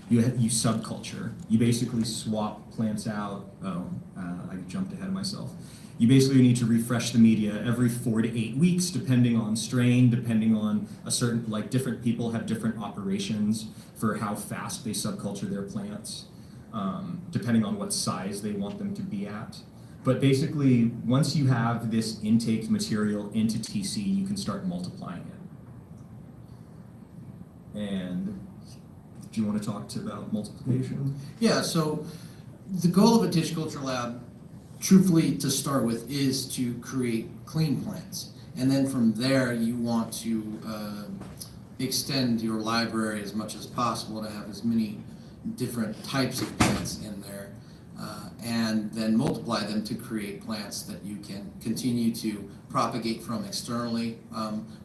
You subculture. You basically swap plants out. I jumped ahead of myself. You basically need to refresh the media every 4 to 8 weeks, depending on strain, depending on a certain, like different people have different operations for how fast they subculture their plants, depending on what size they want them to be at. But basically, once you have this intake material into TC, you can start multiplying it. And do you want to talk about multiplication? Yeah, so the goal of a tissue culture lab, truthfully to start with, is to create clean plants. And then from there, you want to extend your library as much as possible to have as many different types of plants in there. And then multiply them to create plants that you can continue to propagate from externally.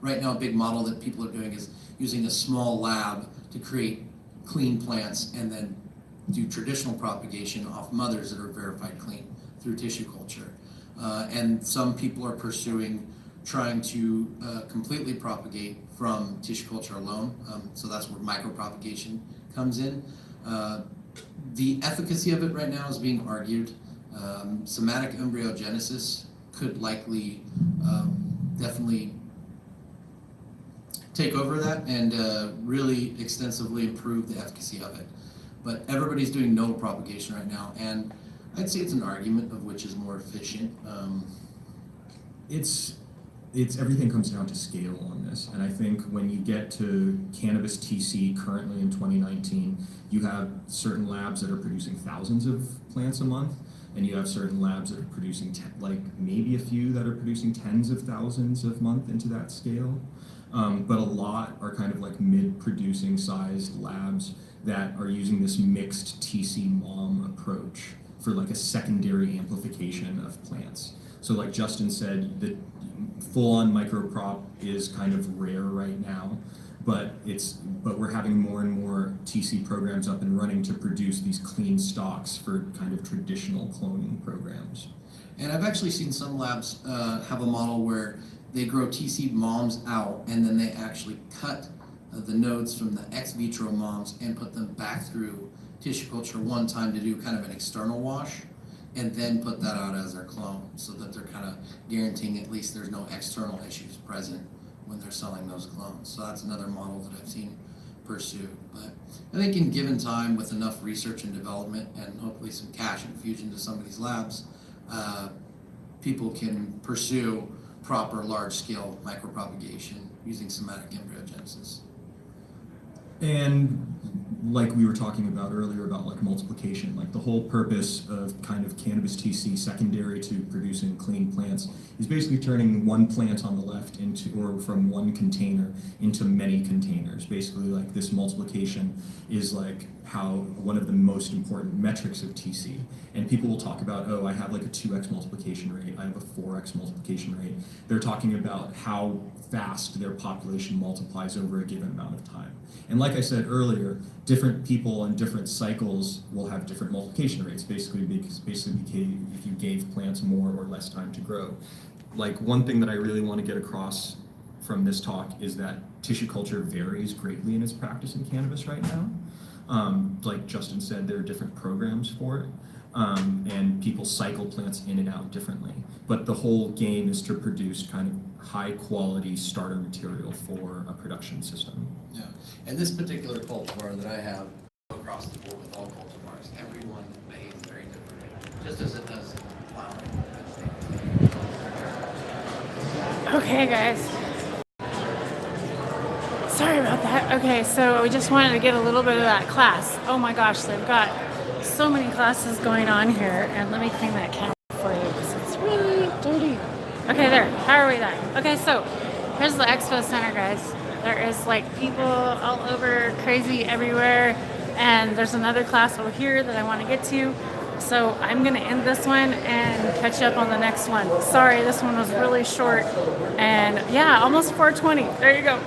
Right now, a big model that people are doing is using a small lab to create clean plants and then do traditional propagation off mothers that are verified clean through tissue culture. And some people are pursuing trying to completely propagate from tissue culture alone. So that's where micropropagation comes in. The efficacy of it right now is being argued. Somatic embryogenesis could likely definitely take over that and really extensively improve the efficacy of it. But everybody's doing nodal propagation right now, and I'd say it's an argument of which is more efficient. It's everything comes down to scale on this, and I think when you get to cannabis TC currently in 2019, you have certain labs that are producing thousands of plants a month, and you have certain labs that are producing like maybe a few that are producing tens of thousands a month into that scale. But a lot are kind of like mid-producing sized labs that are using this mixed TC-MOM approach for like a secondary amplification of plants. So like Justin said, the full-on microcrop is kind of rare right now, but we're having more and more TC programs up and running to produce these clean stocks for kind of traditional cloning programs. And I've actually seen some labs have a model where they grow TC moms out and then they actually cut the nodes from the ex vitro moms and put them back through tissue culture one time to do kind of an external wash, and then put that out as their clone so that they're kind of guaranteeing at least there's no external issues present when they're selling those clones. So that's another model that I've seen pursued. But I think in given time, with enough research and development and hopefully some cash infusion to some of these labs, people can pursue proper large-scale micropropagation using somatic embryogenesis. And like we were talking about earlier about like multiplication, like the whole purpose of kind of cannabis TC secondary to producing clean plants is basically turning one plant on the left into, or from one container into many containers. Basically like this multiplication is like how one of the most important metrics of TC. And people will talk about, oh, I have like a 2x multiplication rate, I have a 4x multiplication rate. They're talking about how fast their population multiplies over a given amount of time. And like I said earlier, different people on different cycles will have different multiplication rates, basically because if you gave plants more or less time to grow. Like one thing that I really want to get across from this talk is that tissue culture varies greatly in its practice in cannabis right now. Like Justin said, there are different programs for it. And people cycle plants in and out differently. But the whole game is to produce kind of high quality starter material for a production system. Yeah, and this particular cultivar that I have across the board with all cultivars, everyone behaves very differently, just as it does flowering. Okay, guys. Sorry about that. Okay, so we just wanted to get a little bit of that class. Oh my gosh, they've got so many classes going on here, and let me clean that camera for you because it's really dirty. Okay, there. How are we there? Okay, so here's the expo center, guys. There is like people all over, crazy everywhere, and there's another class over here that I want to get to. So I'm gonna end this one and catch up on the next one. Sorry, this one was really short, and yeah, almost 4:20. There you go.